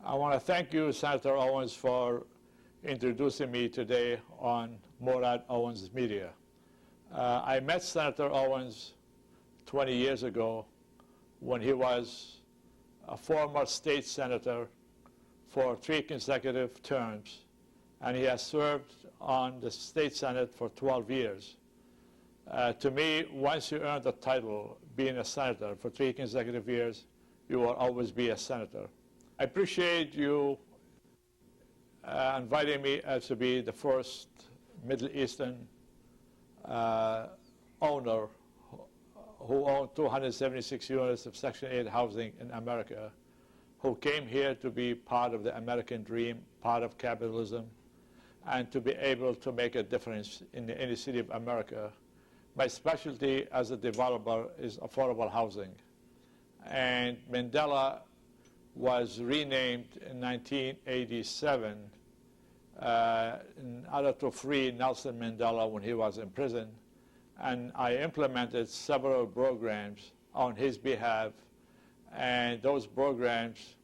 I want to thank you, Senator Owens, for introducing me today on Mourad Owens Media. I met Senator Owens 20 years ago when he was a former state senator for 3 consecutive terms, and he has served on the state senate for 12 years. To me, once you earn the title, being a senator for 3 consecutive years, you will always be a senator. I appreciate you inviting me to be the first Middle Eastern owner who owned 276 units of Section 8 housing in America, who came here to be part of the American dream, part of capitalism, and to be able to make a difference in the inner city of America. My specialty as a developer is affordable housing. And Mandela was renamed in 1987 in order to free Nelson Mandela when he was in prison. And I implemented several programs on his behalf, and those programs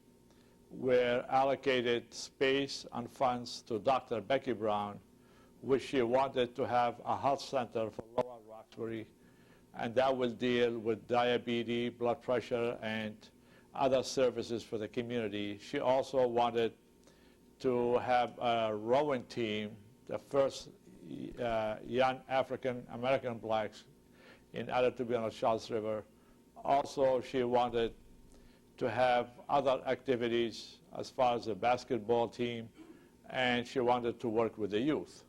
were allocated space and funds to Dr. Becky Brown, which she wanted to have a health center for Lower Roxbury, and that will deal with diabetes, blood pressure, and other services for the community. She also wanted to have a rowing team, the first young African-American blacks in order to be on the Charles River. Also, she wanted to have other activities as far as the basketball team, and she wanted to work with the youth.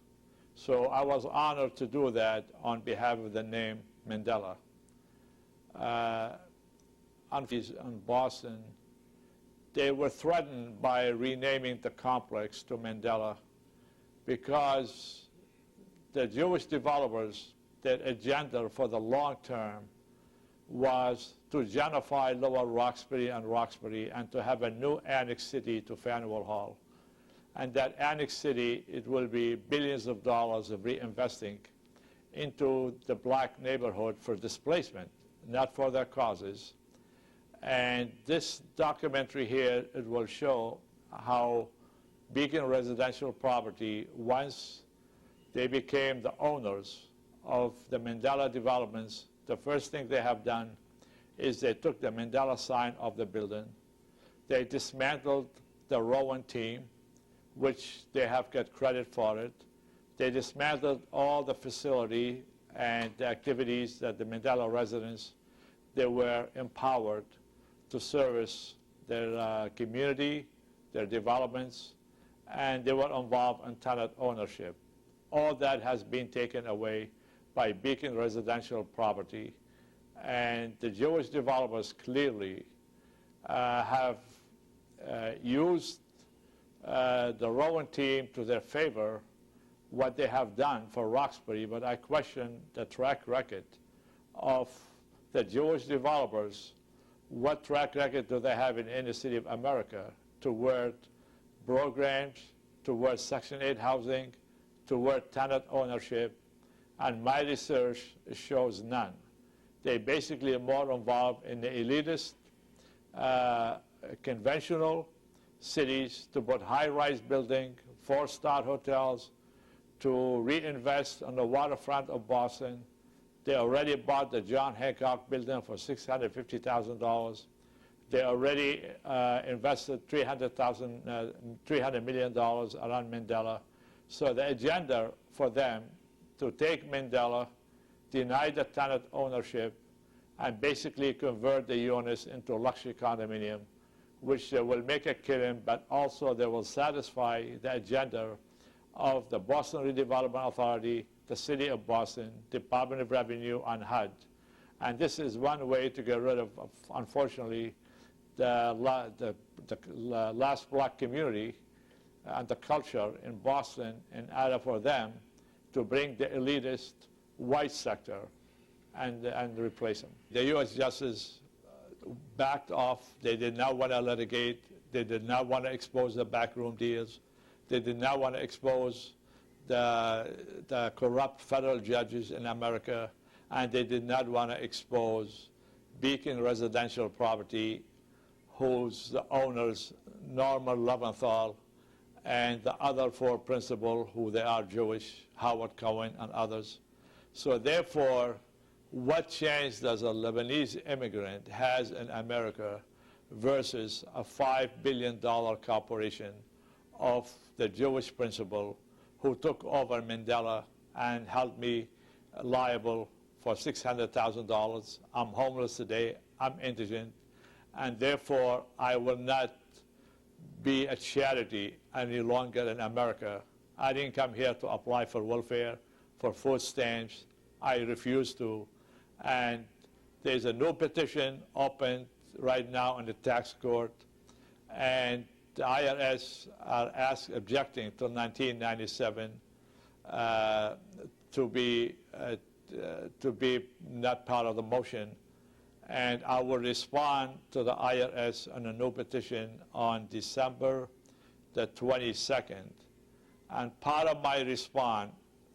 So I was honored to do that on behalf of the name Mandela. In Boston, they were threatened by renaming the complex to Mandela because the Jewish developers, their agenda for the long term was to gentrify Lower Roxbury and to have a new annex city to Faneuil Hall. And that annex city, it will be billions of dollars of reinvesting into the black neighborhood for displacement, not for their causes. And this documentary here, it will show how Beacon Residential Property, once they became the owners of the Mandela developments, the first thing they have done is they took the Mandela sign off the building. They dismantled the Rowan team, which they have got credit for it. They dismantled all the facility and the activities that the Mandela residents, they were empowered to service their community, their developments, and they were involved in tenant ownership. All that has been taken away by Beacon Residential Property. And the Jewish developers clearly have used the Rowan team to their favor, what they have done for Roxbury, but I question the track record of the Jewish developers. What track record do they have in the inner city of America toward programs, toward Section 8 housing, toward tenant ownership? And my research shows none. They basically are more involved in the elitist, conventional cities to put high-rise building, 4-star hotels, to reinvest on the waterfront of Boston. They already bought the John Hancock building for $650,000. They already invested $300 million around Mandela. So the agenda for them to take Mandela, deny the tenant ownership, and basically convert the units into luxury condominium, which they will make a killing, but also they will satisfy the agenda of the Boston Redevelopment Authority, the City of Boston, Department of Revenue, and HUD. And this is one way to get rid of unfortunately, the last black community and the culture in Boston in order for them to bring the elitist white sector and replace them. The U.S. Justice backed off. They did not want to litigate. They did not want to expose the backroom deals. They did not want to expose the corrupt federal judges in America, and they did not want to expose Beacon Residential Property, whose the owners, Norman Leventhal, and the other four principals, who they are Jewish, Howard Cohen and others. So therefore, what chance does a Lebanese immigrant has in America versus a $5 billion corporation of the Jewish principal who took over Mandela and held me liable for $600,000. I'm homeless today, I'm indigent, and therefore I will not be a charity any longer in America. I didn't come here to apply for welfare, for food stamps. I refuse to. And there's a new petition open right now in the tax court, and the IRS are objecting till 1997 to be not part of the motion. And I will respond to the IRS on a new petition on December the 22nd. And part of my response,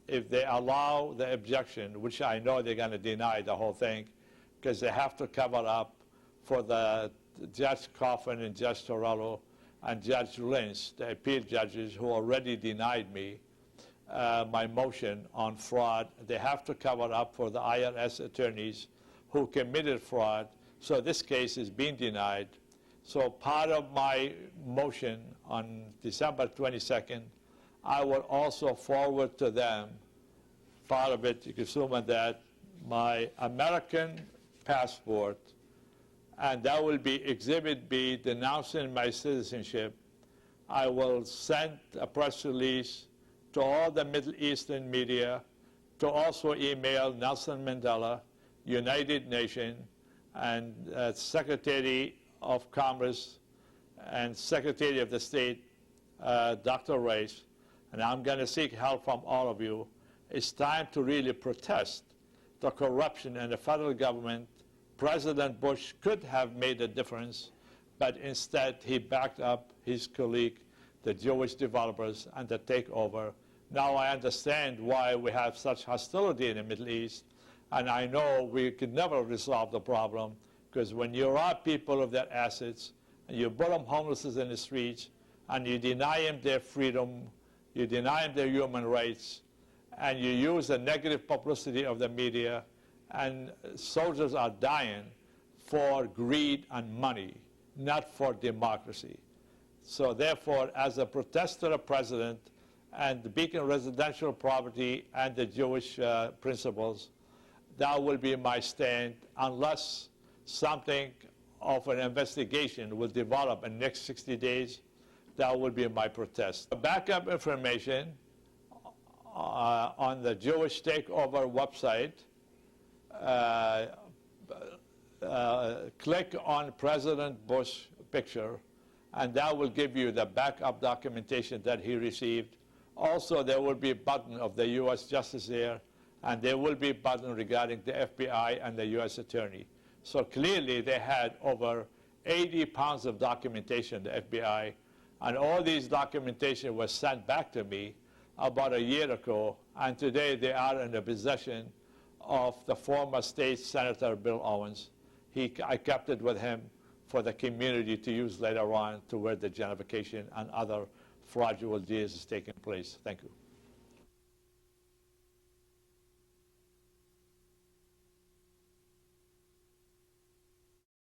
if they allow the objection, which I know they're going to deny the whole thing, because they have to cover up for the Judge Coffin and Judge Torello and Judge Lynch, the appeal judges who already denied me my motion on fraud. They have to cover up for the IRS attorneys who committed fraud. So this case is being denied. So part of my motion on December 22nd, I will also forward to them, part of it, you can assume that, my American passport, and that will be Exhibit B, denouncing my citizenship. I will send a press release to all the Middle Eastern media, to also email Nelson Mandela, United Nations, and Secretary of Commerce and Secretary of the State, Dr. Rice, and I'm going to seek help from all of you. It's time to really protest the corruption in the federal government. President Bush could have made a difference, but instead he backed up his colleague, the Jewish developers, and the takeover. Now I understand why we have such hostility in the Middle East, and I know we could never resolve the problem, because when you rob people of their assets, and you put them homeless in the streets, and you deny them their freedom, you deny them their human rights, and you use the negative publicity of the media, and soldiers are dying for greed and money, not for democracy. So therefore, as a protest to the president and the Beacon residential property and the Jewish principles, that will be my stand unless something of an investigation will develop in the next 60 days. That will be my protest. Backup information on the Jewish Takeover website. Click on President Bush picture, and that will give you the backup documentation that he received. Also, there will be a button of the U.S. Justice there, and there will be a button regarding the FBI and the U.S. Attorney. So clearly, they had over 80 pounds of documentation, the FBI, and all these documentation was sent back to me about a year ago, and today they are in the possession of the former state senator Bill Owens. I kept it with him for the community to use later on to where the gentrification and other fraudulent deals is taking place. Thank you.